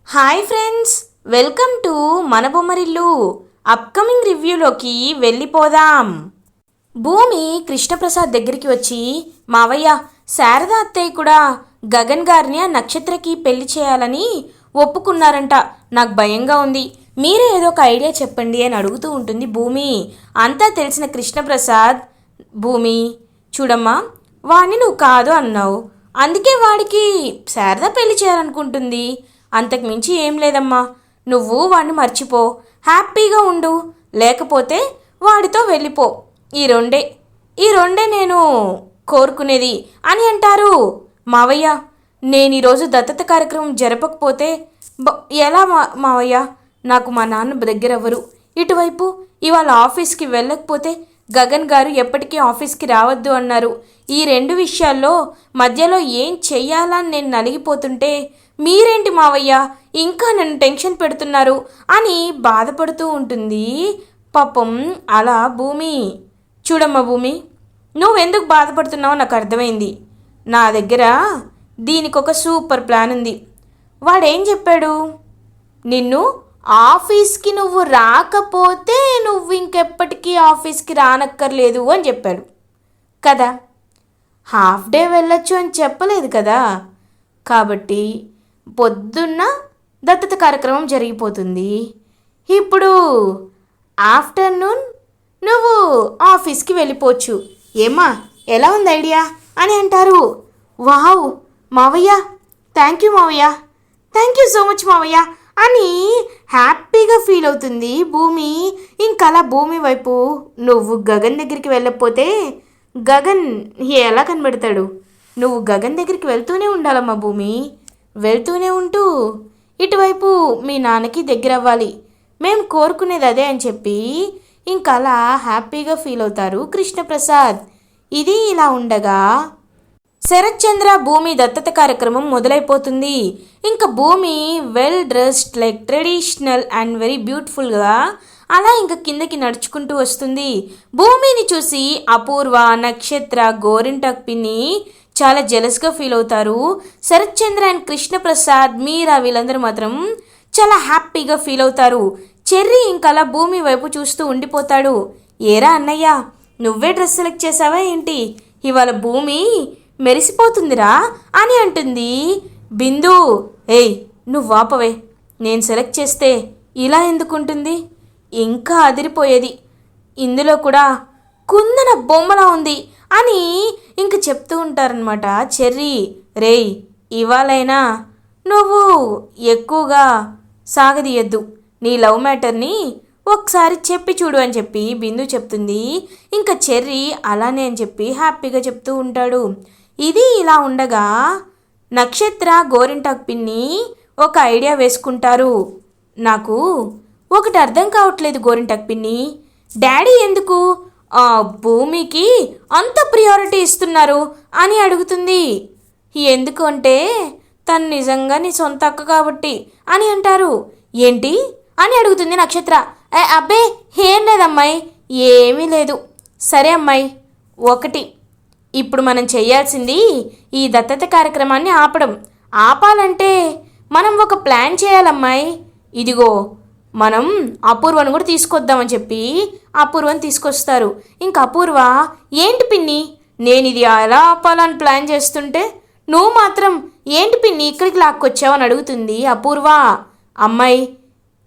Hi friends, welcome to మన Bommarillu. Upcoming రివ్యూలోకి వెళ్ళిపోదాం. భూమి కృష్ణప్రసాద్ దగ్గరికి వచ్చి, మావయ్య, శారద అత్తయ్య కూడా గగన్ గారిని ఆ నక్షత్రకి పెళ్లి చేయాలని ఒప్పుకున్నారంట. నాకు భయంగా ఉంది, మీరే ఏదో ఒక ఐడియా చెప్పండి అని అడుగుతూ ఉంటుంది భూమి. అంతా తెలిసిన కృష్ణప్రసాద్, భూమి చూడమ్మా, వాడిని నువ్వు కాదు అన్నావు, అందుకే వాడికి శారద పెళ్లి చేయాలనుకుంటుంది. అంతకు మించి ఏం లేదమ్మా, నువ్వు వాడిని మర్చిపో, హ్యాపీగా ఉండు, లేకపోతే వాడితో వెళ్ళిపో. ఈ రెండే నేను కోరుకునేది అని అంటారు. మావయ్య, నేను ఈరోజు దత్తత కార్యక్రమం జరపకపోతే ఎలా మావయ్య? నాకు మా నాన్న దగ్గర ఎవరు, ఇటువైపు ఇవాళ ఆఫీస్కి వెళ్ళకపోతే గగన్ గారు ఎప్పటికీ ఆఫీస్కి రావద్దు అన్నారు. ఈ రెండు విషయాల్లో మధ్యలో ఏం చెయ్యాలని నేను నలిగిపోతుంటే మీరేంటి మావయ్య ఇంకా నన్ను టెన్షన్ పెడుతున్నారు అని బాధపడుతూ ఉంటుంది. పాపం అలా భూమి. చూడమ్మా భూమి, నువ్వెందుకు బాధపడుతున్నావో నాకు అర్థమైంది. నా దగ్గర దీనికి ఒక సూపర్ ప్లాన్ ఉంది. వాడేం చెప్పాడు, నిన్ను ఆఫీస్కి నువ్వు రాకపోతే నువ్వు ఇంకెప్పటికీ ఆఫీస్కి రానక్కర్లేదు అని చెప్పాడు కదా. హాఫ్ డే వెళ్ళొచ్చు అని చెప్పలేదు కదా. కాబట్టి పొద్దున్న దత్తత కార్యక్రమం జరిగిపోతుంది. ఇప్పుడు ఆఫ్టర్నూన్ నువ్వు ఆఫీస్కి వెళ్ళిపోవచ్చు. ఏమ్మా, ఎలా ఉంది ఐడియా అని అంటారు. వావ్ మావయ్య, థ్యాంక్ యూ మావయ్య, థ్యాంక్ యూ సో మచ్ మావయ్య అని హ్యాపీగా ఫీల్ అవుతుంది భూమి. ఇంకలా భూమి వైపు, నువ్వు గగన్ దగ్గరికి వెళ్ళకపోతే గగన్ ఎలా కనబడతాడు? నువ్వు గగన్ దగ్గరికి వెళ్తూనే ఉండాలమ్మా భూమి, వెళ్తూనే ఉంటూ ఇటువైపు మీ నాన్నకి దగ్గర అవ్వాలి, మేము కోరుకునేది అదే అని చెప్పి ఇంకలా హ్యాపీగా ఫీల్ అవుతారు కృష్ణప్రసాద్. ఇది ఇలా ఉండగా శరత్చంద్ర భూమి దత్తత కార్యక్రమం మొదలైపోతుంది. ఇంకా భూమి well dressed like traditional and very బ్యూటిఫుల్గా అలా ఇంకా కిందకి నడుచుకుంటూ వస్తుంది. భూమిని చూసి అపూర్వ, నక్షత్ర, గోరింటాక్ పిన్ని చాలా జెలస్గా ఫీల్ అవుతారు. శరత్చంద్ర అండ్ కృష్ణప్రసాద్, మీరా వీళ్ళందరూ మాత్రం చాలా హ్యాపీగా ఫీల్ అవుతారు. చెర్రీ ఇంకలా భూమి వైపు చూస్తూ ఉండిపోతాడు. ఏరా అన్నయ్య, నువ్వే డ్రెస్ సెలెక్ట్ చేసావా ఏంటి? ఇవాళ భూమి మెరిసిపోతుందిరా అని అంటుంది. బిందు, ఏయ్ నువ్వు వాపవే, నేను సెలెక్ట్ చేస్తే ఇలా ఎందుకుంటుంది, ఇంకా అదిరిపోయేది, ఇందులో కూడా కుందన బొమ్మలా ఉంది అని ఇంక చెప్తూ ఉంటారనమాట చెర్రీ. రేయ్, ఇవాళైనా నువ్వు ఎక్కువగా సాగదీయద్దు, నీ లవ్ మ్యాటర్ని ఒకసారి చెప్పి చూడు అని చెప్పి బిందు చెప్తుంది. ఇంకా చెర్రీ అలానే అని చెప్పి హ్యాపీగా చెప్తూ ఉంటాడు. ఇది ఇలా ఉండగా నక్షత్ర, గోరింటాక్ పిన్ని ఒక ఐడియా వేసుకుంటారు. నాకు ఒకటి అర్థం కావట్లేదు గోరింటాక్ పిన్ని, డాడీ ఎందుకు ఆ భూమికి అంత ప్రియారిటీ ఇస్తున్నారు అని అడుగుతుంది. ఎందుకు అంటే తను నిజంగా నీ సొంత అక్క కాబట్టి అని అంటారు. ఏంటి అని అడుగుతుంది నక్షత్ర. అబ్బే ఏం లేదమ్మాయి, ఏమీ లేదు. సరే అమ్మాయి, ఒకటి, ఇప్పుడు మనం చేయాల్సింది ఈ దత్తత కార్యక్రమాన్ని ఆపాలంటే మనం ఒక ప్లాన్ చేయాలమ్మాయి. ఇదిగో మనం అపూర్వను కూడా తీసుకొద్దామని చెప్పి అపూర్వని తీసుకొస్తారు. ఇంక అపూర్వ, ఏంటి పిన్ని, నేను ఇది ఎలా ఆపాలని ప్లాన్ చేస్తుంటే నువ్వు మాత్రం ఏంటి పిన్ని ఇక్కడికి లాక్కొచ్చావని అడుగుతుంది అపూర్వ. అమ్మాయి,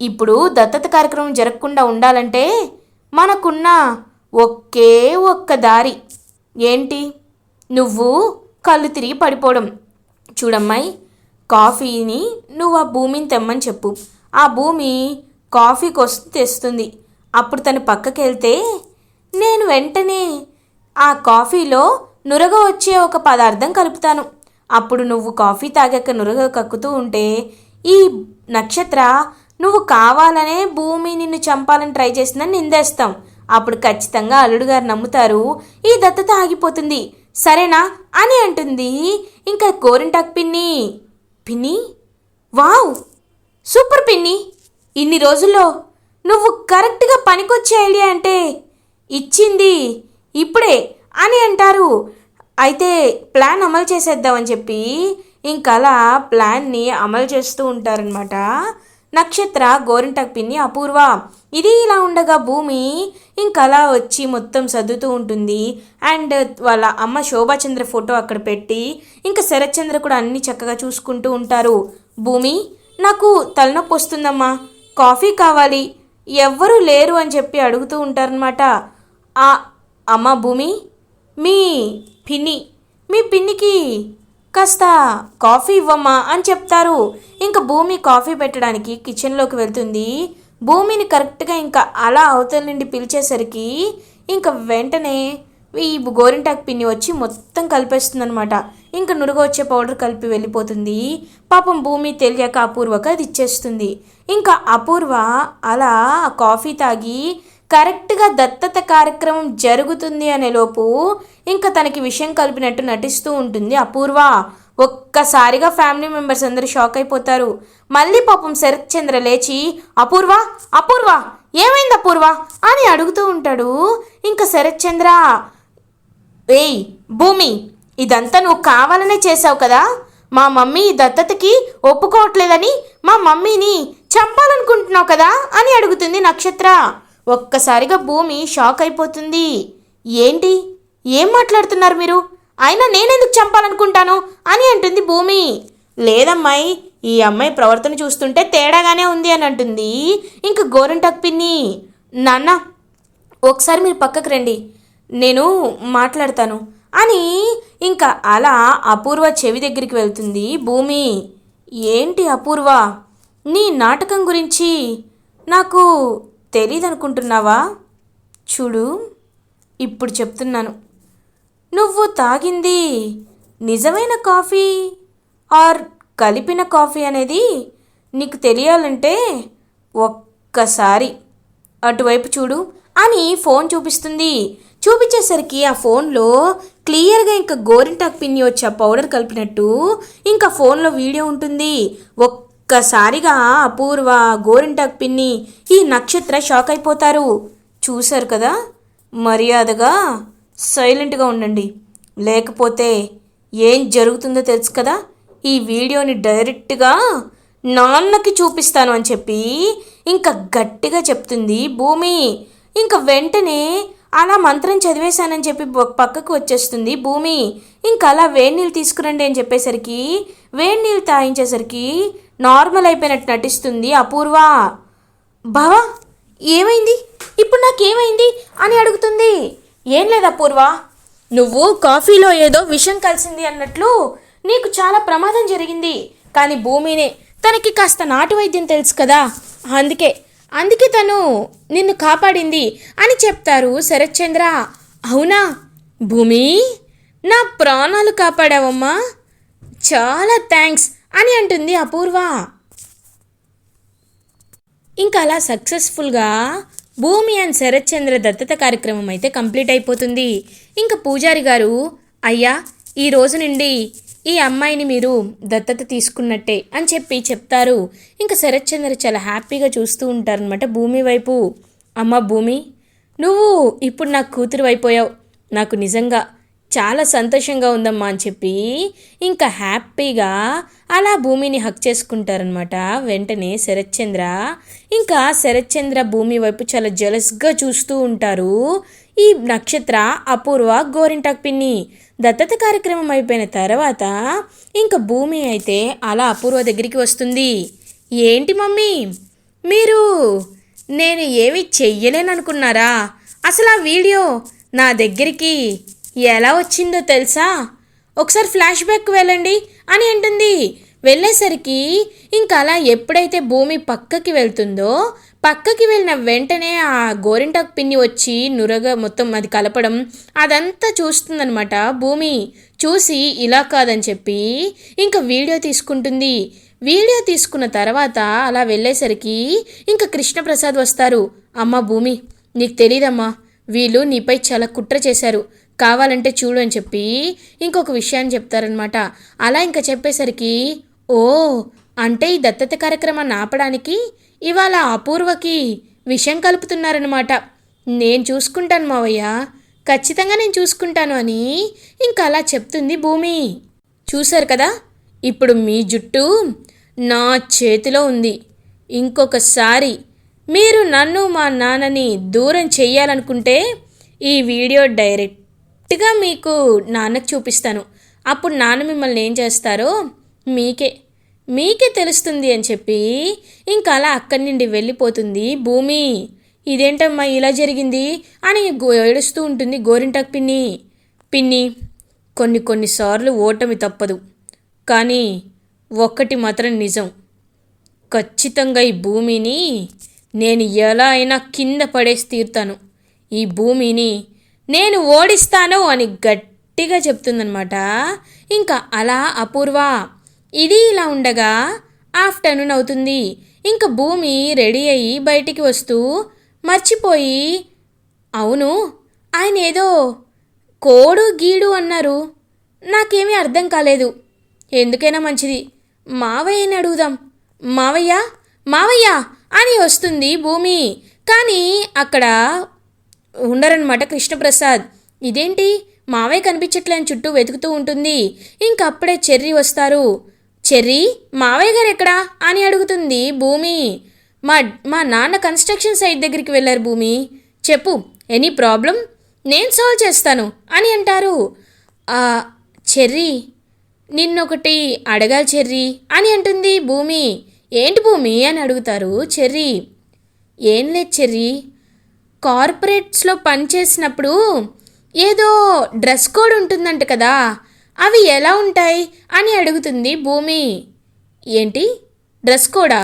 ఇప్పుడు దత్తత కార్యక్రమం జరగకుండా ఉండాలంటే మనకున్న ఒకే ఒక్క దారి ఏంటి, నువ్వు కళ్ళు తిరిగి పడిపోవడం. చూడమ్మాయి, కాఫీని నువ్వు ఆ భూమిని తెమ్మని చెప్పు, ఆ భూమి కాఫీ కోసం తెస్తుంది. అప్పుడు తను పక్కకి వెళ్తే నేను వెంటనే ఆ కాఫీలో నురగ వచ్చే ఒక పదార్థం కలుపుతాను. అప్పుడు నువ్వు కాఫీ తాగాక నురగ కక్కుతూ ఉంటే ఈ నక్షత్ర నువ్వు కావాలనే భూమి నిన్ను చంపాలని ట్రై చేసిందని నిందేస్తాం. అప్పుడు ఖచ్చితంగా అల్లుడు గారు నమ్ముతారు, ఈ దత్తత ఆగిపోతుంది, సరేనా అని అంటుంది. ఇంకా గోరింటాక్ పిన్ని, పిన్ని వావ్ సూపర్ పిన్ని, ఇన్ని రోజుల్లో నువ్వు కరెక్ట్గా పనికొచ్చే ఐడియా అంటే ఇచ్చింది ఇప్పుడే అని అంటారు. అయితే ప్లాన్ అమలు చేసేద్దామని చెప్పి ఇంకలా ప్లాన్ని అమలు చేస్తూ ఉంటారనమాట నక్షత్ర, గోరింటాకు పిన్ని, అపూర్వ. ఇది ఇలా ఉండగా భూమి ఇంకలా వచ్చి మొత్తం సర్దుతూ ఉంటుంది. అండ్ వాళ్ళ అమ్మ శోభాచంద్ర ఫోటో అక్కడ పెట్టి ఇంకా శరత్చంద్ర కూడా అన్నీ చక్కగా చూసుకుంటూ ఉంటారు. భూమి, నాకు తలనొప్పి వస్తుందమ్మా, కాఫీ కావాలి, ఎవ్వరూ లేరు అని చెప్పి అడుగుతూ ఉంటారనమాట. అమ్మ భూమి, మీ మీ పిన్నికి కాస్త కాఫీ ఇవ్వమ్మా అని చెప్తారు. ఇంకా భూమి కాఫీ పెట్టడానికి కిచెన్లోకి వెళ్తుంది. భూమిని కరెక్ట్గా ఇంకా అలా అవతల నుండి పిలిచేసరికి ఇంకా వెంటనే ఈ గోరింటాకు పిన్ని వచ్చి మొత్తం కలిపేస్తుంది అనమాట. ఇంకా నురుగ వచ్చే పౌడర్ కలిపి వెళ్ళిపోతుంది. పాపం భూమి తెలియక అపూర్వక అది ఇచ్చేస్తుంది. ఇంకా అపూర్వ అలా కాఫీ తాగి కరెక్ట్గా దత్తత కార్యక్రమం జరుగుతుంది అనేలోపు ఇంకా తనకి విషయం కలిపినట్టు నటిస్తూ ఉంటుంది అపూర్వ. ఒక్కసారిగా ఫ్యామిలీ మెంబర్స్ అందరూ షాక్ అయిపోతారు. మళ్ళీ పాపం శరత్చంద్ర లేచి అపూర్వ అపూర్వ ఏమైంది అపూర్వ అని అడుగుతూ ఉంటాడు. ఇంకా శరత్చంద్ర, ఏయ్ భూమి, ఇదంతా నువ్వు కావాలనే చేసావు కదా, మా మమ్మీ దత్తతకి ఒప్పుకోవట్లేదని మా మమ్మీని చంపాలనుకుంటున్నావు కదా అని అడుగుతుంది నక్షత్ర. ఒక్కసారిగా భూమి షాక్ అయిపోతుంది. ఏంటి, ఏం మాట్లాడుతున్నారు మీరు, అయినా నేనెందుకు చంపాలనుకుంటాను అని అంటుంది భూమి. లేదమ్మాయి, ఈ అమ్మాయి ప్రవర్తన చూస్తుంటే తేడాగానే ఉంది అని అంటుంది ఇంక గోరింటాకు పిన్ని. నాన్న, ఒకసారి మీరు పక్కకు రండి, నేను మాట్లాడతాను అని ఇంకా అలా అపూర్వ చెవి దగ్గరికి వెళ్తుంది భూమి. ఏంటి అపూర్వ, నీ నాటకం గురించి నాకు తెలీదనుకుంటున్నావా? చూడు, ఇప్పుడు చెప్తున్నాను, నువ్వు తాగింది నిజమైన కాఫీ ఆర్ కలిపిన కాఫీ అనేది నీకు తెలియాలంటే ఒక్కసారి అటువైపు చూడు అని ఫోన్ చూపిస్తుంది. చూపించేసరికి ఆ ఫోన్లో క్లియర్గా ఇంకా గోరింటాకు పిన్ని వచ్చి ఆ పౌడర్ కలిపినట్టు ఇంకా ఫోన్లో వీడియో ఉంటుంది. ఒక్కసారిగా అపూర్వ, గోరింటాకు పిన్ని, ఈ నక్షత్ర షాక్ అయిపోతారు. చూశారు కదా, మర్యాదగా సైలెంట్గా ఉండండి, లేకపోతే ఏం జరుగుతుందో తెలుసు కదా. ఈ వీడియోని డైరెక్ట్గా నాన్నకి చూపిస్తాను అని చెప్పి ఇంకా గట్టిగా చెప్తుంది భూమి. ఇంకా వెంటనే అలా మంత్రం చదివేశానని చెప్పి పక్కకు వచ్చేస్తుంది భూమి. ఇంకా అలా వేడి నీళ్ళు తీసుకురండి అని చెప్పేసరికి వేడి నీళ్ళు తాగించేసరికి నార్మల్ అయిపోయినట్టు నటిస్తుంది అపూర్వ. బావా, ఏమైంది ఇప్పుడు, నాకేమైంది అని అడుగుతుంది. ఏం లేదు అపూర్వ, నువ్వు కాఫీలో ఏదో విషం కలిసింది అన్నట్లు నీకు చాలా ప్రమాదం జరిగింది. కానీ భూమినే, తనకి కాస్త నాటు వైద్యం తెలుసు కదా, అందుకే తను నిన్ను కాపాడింది అని చెప్తారు శరత్చంద్ర. అవునా భూమి, నా ప్రాణాలు కాపాడావమ్మా, చాలా థ్యాంక్స్ అని అంటుంది అపూర్వ. ఇంకా అలా సక్సెస్ఫుల్గా భూమి అండ్ శరత్చంద్ర దత్తత కార్యక్రమం అయితే కంప్లీట్ అయిపోతుంది. ఇంకా పూజారి గారు, అయ్యా, ఈ రోజు నుండి ఈ అమ్మాయిని మీరు దత్తత తీసుకున్నట్టే అని చెప్పి చెప్తారు. ఇంకా శరత్చంద్ర చాలా హ్యాపీగా చూస్తూ ఉంటారనమాట భూమి వైపు. అమ్మ భూమి, నువ్వు ఇప్పుడు నాకు కూతురు అయిపోయావు, నాకు నిజంగా చాలా సంతోషంగా ఉందమ్మా అని చెప్పి ఇంకా హ్యాపీగా అలా భూమిని హక్ చేసుకుంటారనమాట. వెంటనే శరత్చంద్ర, ఇంకా శరత్చంద్ర భూమి వైపు చాలా జలస్గా చూస్తూ ఉంటారు ఈ నక్షత్ర, అపూర్వ, గోరింటాకు పిన్ని. దత్తత కార్యక్రమం అయిపోయిన తర్వాత ఇంకా భూమి అయితే అలా అపూర్వ దగ్గరికి వస్తుంది. ఏంటి మమ్మీ, మీరు నేను ఏమీ చెయ్యలేననుకున్నారా? అసలు ఆ వీడియో నా దగ్గరికి ఎలా వచ్చిందో తెలుసా? ఒకసారి ఫ్లాష్ బ్యాక్ వెళ్ళండి అని అంటుంది. వెళ్ళేసరికి ఇంకా అలా ఎప్పుడైతే భూమి పక్కకి వెళ్తుందో, పక్కకి వెళ్ళిన వెంటనే ఆ గోరింటాకు పిన్ని వచ్చి నురగ మొత్తం అది కలపడం అదంతా చూస్తుందనమాట భూమి. చూసి ఇలా కాదని చెప్పి ఇంకా వీడియో తీసుకుంటుంది. వీడియో తీసుకున్న తర్వాత అలా వెళ్ళేసరికి ఇంకా కృష్ణప్రసాద్ వస్తారు. అమ్మ భూమి, నీకు తెలీదమ్మా, వీళ్ళు నీపై చాలా కుట్ర చేశారు, కావాలంటే చూడు అని చెప్పి ఇంకొక విషయాన్ని చెప్తారనమాట. అలా ఇంకా చెప్పేసరికి, ఓ, అంటే ఈ దత్తత కార్యక్రమాన్ని ఆపడానికి ఇవాళ అపూర్వకి విషయం కలుపుతున్నారనమాట. నేను చూసుకుంటాను మావయ్య, ఖచ్చితంగా నేను చూసుకుంటాను అని ఇంకా అలా చెప్తుంది భూమి. చూశారు కదా, ఇప్పుడు మీ జుట్టు నా చేతిలో ఉంది. ఇంకొకసారి మీరు నన్ను మా నాన్నని దూరం చెయ్యాలనుకుంటే ఈ వీడియో డైరెక్ట్గా మీకు నాన్నకు చూపిస్తాను. అప్పుడు నాన్న మిమ్మల్ని ఏం చేస్తారో మీకే మీకే తెలుస్తుంది అని చెప్పి ఇంకా అలా అక్కడి నుండి వెళ్ళిపోతుంది భూమి. ఇదేంటమ్మా ఇలా జరిగింది అని ఏడుస్తూ ఉంటుంది గోరింటాకు పిన్ని. పిన్ని, కొన్నిసార్లు ఓటమి తప్పదు, కానీ ఒక్కటి మాత్రం నిజం. ఖచ్చితంగా ఈ భూమిని నేను ఎలా అయినా కింద పడేసి తీరుతాను. ఈ భూమిని నేను ఓడిస్తాను అని గట్టిగా చెప్తుందనమాట. ఇంకా అలా అపూర్వ. ఇది ఇలా ఉండగా ఆఫ్టర్నూన్ అవుతుంది. ఇంకా భూమి రెడీ అయ్యి బయటికి వస్తూ మర్చిపోయి, అవును ఆయన ఏదో కోడు గీడు అన్నారు, నాకేమీ అర్థం కాలేదు. ఎందుకైనా మంచిది మావయ్యని అడుగుదాం. మావయ్య మావయ్య అని వస్తుంది భూమి. కానీ అక్కడ ఉండరనమాట కృష్ణప్రసాద్. ఇదేంటి మావయ్య కనిపించట్లేని చుట్టూ వెతుకుతూ ఉంటుంది. ఇంకప్పుడే చెర్రీ వస్తారు. చెర్రీ, మావయ్య గారు ఎక్కడా అని అడుగుతుంది భూమి. మా నాన్న కన్స్ట్రక్షన్ సైట్ దగ్గరికి వెళ్ళారు భూమి. చెప్పు, ఎనీ ప్రాబ్లం, నేను సాల్వ్ చేస్తాను అని అంటారు. చెర్రీ, నిన్నొకటి అడగాలి చెర్రీ అని అంటుంది భూమి. ఏంటి భూమి అని అడుగుతారు చెర్రీ. ఏం లేదు చెర్రీ, కార్పొరేట్స్లో పనిచేసినప్పుడు ఏదో డ్రెస్ కోడ్ ఉంటుందంట కదా, అవి ఎలా ఉంటాయి అని అడుగుతుంది భూమి. ఏంటి డ్రెస్ కోడా?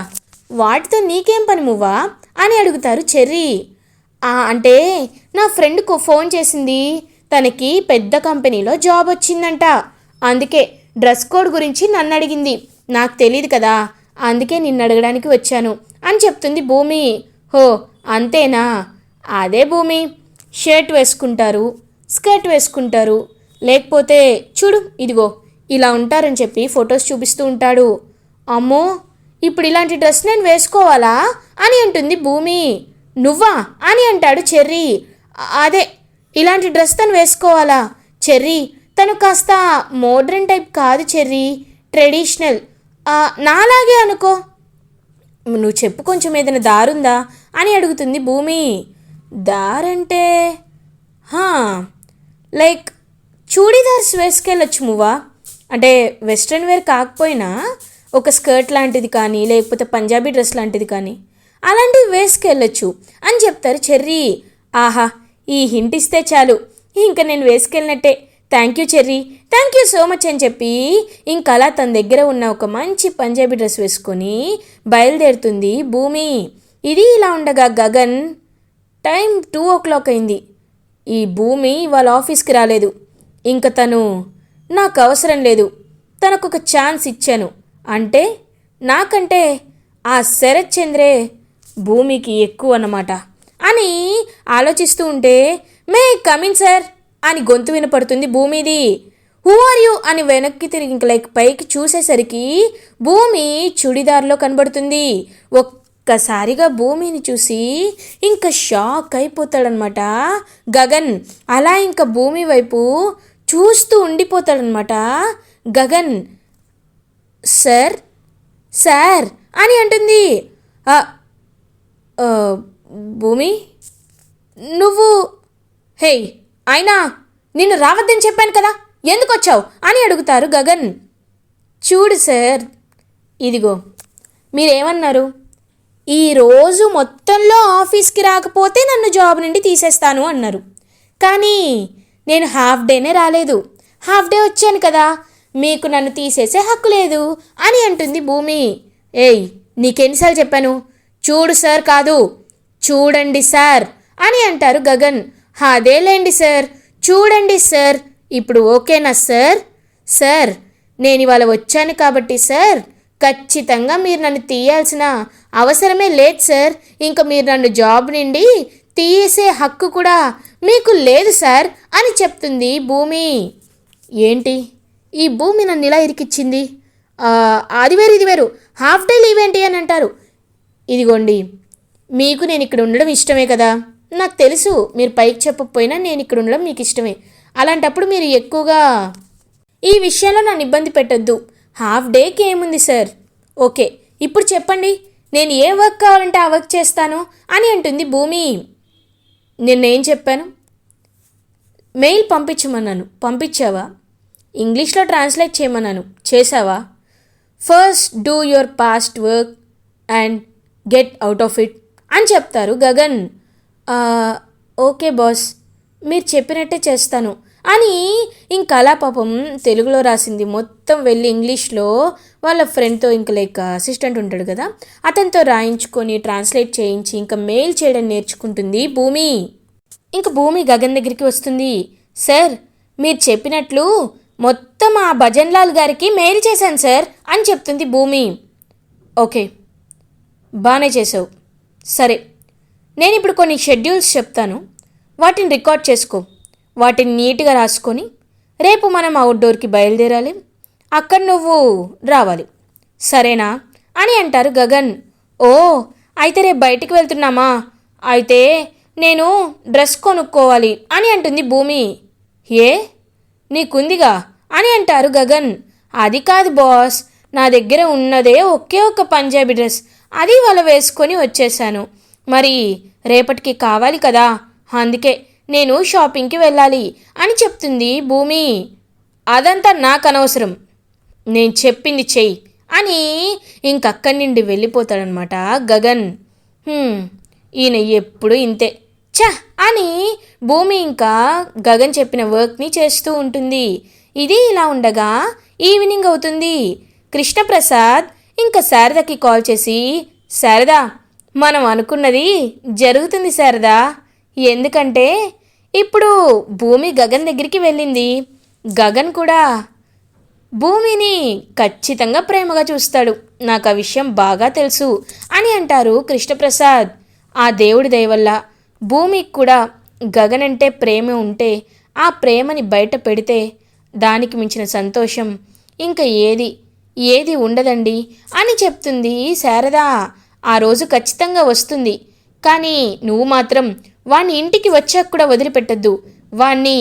వాటితో నీకేం పని మువ్వా అని అడుగుతారు చెర్రీ. అంటే నా ఫ్రెండ్కు ఫోన్ చేసింది, తనకి పెద్ద కంపెనీలో జాబ్ వచ్చిందంట, అందుకే డ్రెస్ కోడ్ గురించి నన్ను అడిగింది. నాకు తెలియదు కదా, అందుకే నిన్ను అడగడానికి వచ్చాను అని చెప్తుంది భూమి. హో అంతేనా? అదే భూమి, షర్ట్ వేసుకుంటారు, స్కర్ట్ వేసుకుంటారు, లేకపోతే చూడు ఇదిగో ఇలా ఉంటారని చెప్పి ఫొటోస్ చూపిస్తూ ఉంటాడు. అమ్మో, ఇప్పుడు ఇలాంటి డ్రెస్ నేను వేసుకోవాలా అని అంటుంది భూమి. నువ్వా అని అంటాడు చెర్రీ. అదే ఇలాంటి డ్రెస్ తను వేసుకోవాలా చెర్రీ? తను కాస్త మోడ్రన్ టైప్ కాదు చెర్రీ, ట్రెడిషనల్, నాలాగే అనుకో. నువ్వు చెప్పు, కొంచెం ఏదైనా దారుందా అని అడుగుతుంది భూమి. దారంటే లైక్ చూడీదార్స్ వేసుకెళ్ళొచ్చు మువ్వా, అంటే వెస్ట్రన్ వేర్ కాకపోయినా ఒక స్కర్ట్ లాంటిది కానీ లేకపోతే పంజాబీ డ్రెస్ లాంటిది కానీ అలాంటివి వేసుకెళ్ళొచ్చు అని చెప్తారు చెర్రీ. ఆహా, ఈ హింట్ ఇస్తే చాలు, ఇంకా నేను వేసుకెళ్ళినట్టే. Thank you Cherry, thank you so much అని చెప్పి ఇంకా అలా తన దగ్గర ఉన్న ఒక మంచి పంజాబీ డ్రెస్ వేసుకొని బయలుదేరుతుంది భూమి. ఇది ఇలా ఉండగా గగన్, టైం 2 అయింది. ఈ భూమి వాళ్ళ ఆఫీస్కి రాలేదు. ఇంకా తను నాకు అవసరం లేదు, తనకు ఒక ఛాన్స్ ఇచ్చాను అంటే నాకంటే ఆ శరత్ చంద్రే భూమికి ఎక్కువ అన్నమాట అని ఆలోచిస్తూ ఉంటే, మే కమిన్ సార్ అని గొంతు వినపడుతుంది భూమిది. హూ ఆర్ యూ అని వెనక్కి తిరిగి ఇంక లైక్ పైకి చూసేసరికి భూమి చుడిదార్లో కనబడుతుంది. ఒక్కసారిగా భూమిని చూసి ఇంకా షాక్ అయిపోతాడనమాట గగన్. అలా ఇంకా భూమి వైపు చూస్తూ ఉండిపోతాడనమాట గగన్. సార్ సార్ అని అంటుంది. భూమి, నువ్వు, హే అయినా నిన్ను రావద్దని చెప్పాను కదా, ఎందుకు వచ్చావు అని అడుగుతారు గగన్. చూడు సార్, ఇదిగో మీరేమన్నారు, ఈరోజు మొత్తంలో ఆఫీస్కి రాకపోతే నన్ను జాబ్ నుండి తీసేస్తాను అన్నారు. కానీ నేను హాఫ్ డేనే రాలేదు, హాఫ్ డే వచ్చాను కదా, మీకు నన్ను తీసేసే హక్కు లేదు అని అంటుంది భూమి. ఏయ్, నీకెన్నిసార్లు చెప్పాను, చూడు సార్ కాదు చూడండి సార్ అని అంటారు గగన్. అదేలేండి సార్, చూడండి సార్, ఇప్పుడు ఓకేనా సార్? సార్, నేను ఇవాళ వచ్చాను కాబట్టి సార్ ఖచ్చితంగా మీరు నన్ను తీయాల్సిన అవసరమే లేదు సార్. ఇంకా మీరు నన్ను జాబ్ నుండి తీసే హక్కు కూడా మీకు లేదు సార్ అని చెప్తుంది భూమి. ఏంటి ఈ భూమి నన్ను ఇలా ఇరికిచ్చింది, అది వేరు ఇది వేరు, హాఫ్ డే లీవ్ ఏంటి అని అంటారు. ఇదిగోండి, మీకు నేను ఇక్కడ ఉండడం ఇష్టమే కదా, నాకు తెలుసు మీరు పైకి చెప్పకపోయినా నేను ఇక్కడ ఉండడం మీకు ఇష్టమే. అలాంటప్పుడు మీరు ఎక్కువగా ఈ విషయంలో నన్ను ఇబ్బంది పెట్టొద్దు. హాఫ్ డేకి ఏముంది సార్. ఓకే, ఇప్పుడు చెప్పండి, నేను ఏ వర్క్ కావాలంటే ఆ వర్క్ చేస్తాను అని అంటుంది భూమి. నిన్నేం చెప్పాను? మెయిల్ పంపించమన్నాను, పంపించావా? ఇంగ్లీష్లో ట్రాన్స్లేట్ చేయమన్నాను, చేసావా? First do your past work and get out of it అని చెప్తారు గగన్. ఓకే బాస్, మీరు చెప్పినట్టే చేస్తాను అని ఇంకా అలా పాపం తెలుగులో రాసింది మొత్తం వెళ్ళి ఇంగ్లీష్లో వాళ్ళ ఫ్రెండ్తో, ఇంకా లైక్ అసిస్టెంట్ ఉంటాడు కదా, అతనితో రాయించుకొని ట్రాన్స్లేట్ చేయించి ఇంకా మెయిల్ చేయడం నేర్చుకుంటుంది భూమి. ఇంక భూమి గగన్ దగ్గరికి వస్తుంది. సార్, మీరు చెప్పినట్లు మొత్తం ఆ భజన్లాల్ గారికి మెయిల్ చేశాను సార్ అని చెప్తుంది భూమి. ఓకే, బాగానే చేసావు. సరే, నేను ఇప్పుడు కొన్ని షెడ్యూల్స్ చెప్తాను, వాటిని రికార్డ్ చేసుకో. వాటిని నీట్గా రాసుకొని రేపు మనం అవుట్డోర్కి బయలుదేరాలి, అక్కడ నువ్వు రావాలి, సరేనా అని అంటారు గగన్. ఓ, అయితే రేపు బయటికి వెళ్తున్నామా? అయితే నేను డ్రెస్ కొనుక్కోవాలి అని అంటుంది భూమి. ఏ, నీకుందిగా అని అంటారు గగన్. అది కాదు బాస్, నా దగ్గర ఉన్నదే ఒకే ఒక్క పంజాబీ డ్రెస్, అది వాళ్ళ వేసుకొని వచ్చేసాను. మరి రేపటికి కావాలి కదా, అందుకే నేను షాపింగ్కి వెళ్ళాలి అని చెప్తుంది భూమి. అదంతా నాకు అనవసరం, నేను చెప్పింది చెయ్యి అని ఇంకక్కడి నుండి వెళ్ళిపోతాడనమాట గగన్. ఈయన ఎప్పుడు ఇంతే ఛ అని భూమి ఇంకా గగన్ చెప్పిన వర్క్ని చేస్తూ ఉంటుంది. ఇది ఇలా ఉండగా ఈవినింగ్ అవుతుంది. కృష్ణప్రసాద్ ఇంకా శారదకి కాల్ చేసి, శారదా, మనం అనుకున్నది జరుగుతుంది శారదా. ఎందుకంటే ఇప్పుడు భూమి గగన్ దగ్గరికి వెళ్ళింది. గగన్ కూడా భూమిని ఖచ్చితంగా ప్రేమగా చూస్తాడు, నాకు ఆ విషయం బాగా తెలుసు అని అంటారు కృష్ణప్రసాద్. ఆ దేవుడి దయ వల్ల భూమికి కూడా గగన్ అంటే ప్రేమ ఉంటే, ఆ ప్రేమని బయట పెడితే దానికి మించిన సంతోషం ఇంకా ఏది ఉండదండి అని చెప్తుంది శారదా. ఆ రోజు ఖచ్చితంగా వస్తుంది, కానీ నువ్వు మాత్రం వాణ్ణి ఇంటికి వచ్చాక కూడా వదిలిపెట్టద్దు, వాణ్ణి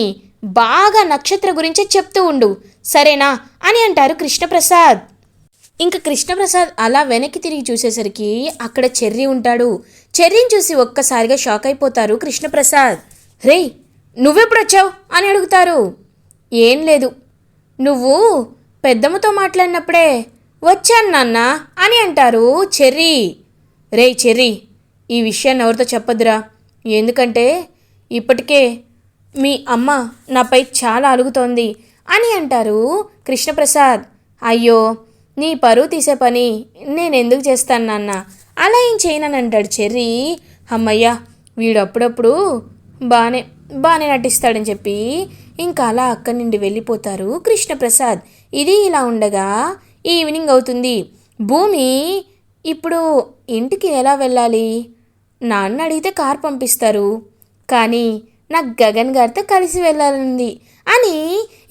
బాగా నక్షత్ర గురించే చెప్తూ ఉండు, సరేనా అని అంటారు కృష్ణప్రసాద్. ఇంకా కృష్ణప్రసాద్ అలా వెనక్కి తిరిగి చూసేసరికి అక్కడ చెర్రీ ఉంటాడు. చెర్రీని చూసి ఒక్కసారిగా షాక్ అయిపోతారు కృష్ణప్రసాద్. రే, నువ్వెప్పుడు వచ్చావు అని అడుగుతారు. ఏం లేదు, నువ్వు పెద్దమ్మతో మాట్లాడినప్పుడే వచ్చాను నాన్న అని అంటారు చెర్రీ. రే చెర్రీ, ఈ విషయాన్ని ఎవరితో చెప్పొద్దురా, ఎందుకంటే ఇప్పటికే మీ అమ్మ నాపై చాలా అలుగుతోంది అని అంటారు కృష్ణప్రసాద్. అయ్యో, నీ పరువు తీసే పని నేను ఎందుకు చేస్తాను నాన్న, అలా ఏం చేయనని అంటాడు చెర్రీ. అమ్మయ్య, వీడు అప్పుడప్పుడు బాగానే నటిస్తాడని చెప్పి ఇంకా అలా అక్కడి నుండి వెళ్ళిపోతారు కృష్ణప్రసాద్. ఇది ఇలా ఉండగా ఈవినింగ్ అవుతుంది. భూమి ఇప్పుడు ఇంటికి ఎలా వెళ్ళాలి? నాన్న అడిగితే కార్ పంపిస్తారు, కానీ నాకు గగన్ గారితో కలిసి వెళ్ళాలంది అని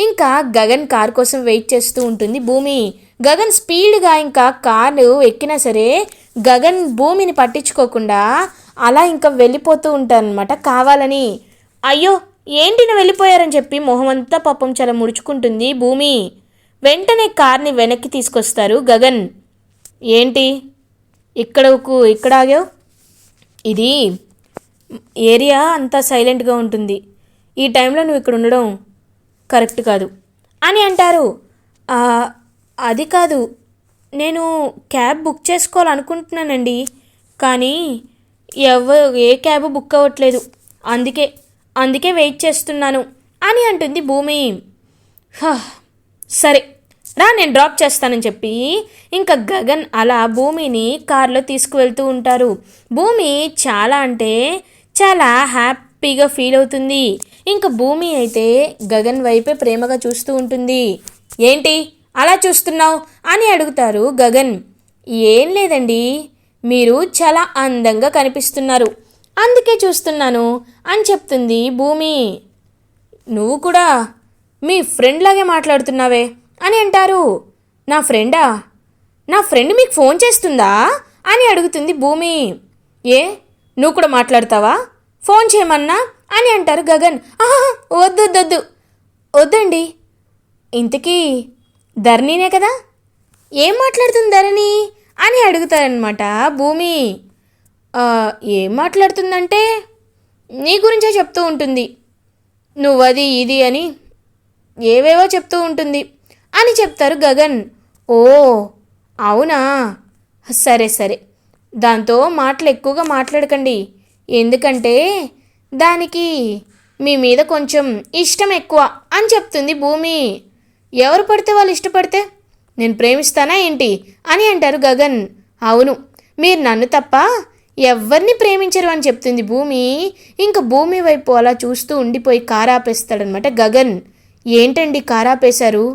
ఇంకా గగన్ కార్ కోసం వెయిట్ చేస్తూ ఉంటుంది భూమి. గగన్ స్పీడ్గా ఇంకా కారు ఎక్కినా సరే గగన్ భూమిని పట్టించుకోకుండా అలా ఇంకా వెళ్ళిపోతూ ఉంటారనమాట కావాలని. అయ్యో, ఏంటిన వెళ్ళిపోయారని చెప్పి మొహమంతా పాపం చాలా ముడుచుకుంటుంది భూమి. వెంటనే కార్ని వెనక్కి తీసుకొస్తారు గగన్. ఏంటి ఇక్కడ ఆగావు? ఇది ఏరియా అంతా సైలెంట్గా ఉంటుంది, ఈ టైంలో నువ్వు ఇక్కడ ఉండడం కరెక్ట్ కాదు అని అంటారు. అది కాదు, నేను క్యాబ్ బుక్ చేసుకోవాలనుకుంటున్నానండి, కానీ ఏ క్యాబ్ బుక్ అవ్వట్లేదు, అందుకే వెయిట్ చేస్తున్నాను అని అంటుంది భూమి. సరే రా, నేను డ్రాప్ చేస్తానని చెప్పి ఇంకా గగన్ అలా భూమిని కారులో తీసుకువెళ్తూ ఉంటారు. భూమి చాలా అంటే చాలా హ్యాపీగా ఫీల్ అవుతుంది. ఇంకా భూమి అయితే గగన్ వైపే ప్రేమగా చూస్తూ ఉంటుంది. ఏంటి అలా చూస్తున్నావు అని అడుగుతారు గగన్. ఏం లేదండి, మీరు చాలా అందంగా కనిపిస్తున్నారు, అందుకే చూస్తున్నాను అని చెప్తుంది భూమి. నువ్వు కూడా మీ ఫ్రెండ్ లాగే మాట్లాడుతున్నావే అని అంటారు. నా ఫ్రెండ్ మీకు ఫోన్ చేస్తుందా అని అడుగుతుంది భూమి. ఏ, నువ్వు కూడా మాట్లాడతావా, ఫోన్ చేయమన్నా అని అంటారు గగన్. వద్దండి, ఇంతకీ ధర్నీనే కదా, ఏం మాట్లాడుతుంది ధరణి అని అడుగుతారనమాట భూమి. ఏం మాట్లాడుతుందంటే నీ గురించే చెప్తూ ఉంటుంది, నువ్వది ఇది అని ఏవేవో చెప్తూ ఉంటుంది అని చెప్తారు గగన్. ఓ అవునా, సరే సరే, దాంతో మాటలు ఎక్కువగా మాట్లాడకండి, ఎందుకంటే దానికి మీ మీద కొంచెం ఇష్టం ఎక్కువ అని చెప్తుంది భూమి. ఎవరు పడితే వాళ్ళు ఇష్టపడితే నేను ప్రేమిస్తానా ఏంటి అని అంటారు గగన్. అవును, మీరు నన్ను తప్ప ఎవరిని ప్రేమించరు అని చెప్తుంది భూమి. ఇంకా భూమి వైపు అలా చూస్తూ ఉండిపోయి కారాపేస్తాడనమాట గగన్. ఏంటండి కారాపేశారు,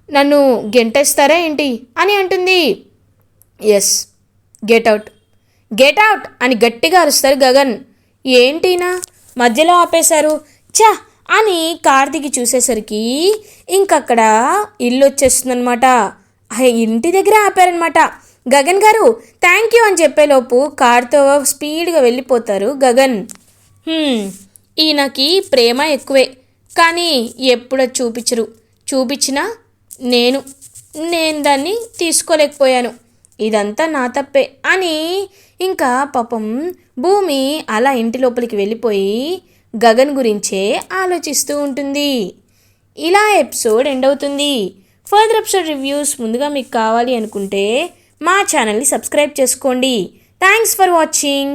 నన్ను గెంటేస్తారా ఏంటి అని అంటుంది. Yes, get out, get out అని గట్టిగా అరుస్తారు గగన్. ఏంటినా మధ్యలో ఆపేశారు, చా అని కార్ దిగి చూసేసరికి ఇంకక్కడ ఇల్లు వచ్చేస్తుందనమాట. ఇంటి దగ్గర ఆపారనమాట. గగన్ గారు థ్యాంక్ యూ అని చెప్పేలోపు కార్తో స్పీడ్గా వెళ్ళిపోతారు గగన్. ఈయనకి ప్రేమ ఎక్కువే, కానీ ఎప్పుడో చూపించినా నేను దాన్ని తీసుకోలేకపోయాను, ఇదంతా నా తప్పే అని ఇంకా పాపం భూమి అలా ఇంటి లోపలికి వెళ్ళిపోయి గగన్ గురించే ఆలోచిస్తూ ఉంటుంది. ఇలా ఎపిసోడ్ ఎండ్ అవుతుంది. ఫర్దర్ ఎపిసోడ్ రివ్యూస్ ముందుగా మీకు కావాలి అనుకుంటే మా ఛానల్ని సబ్స్క్రైబ్ చేసుకోండి. Thanks for watching.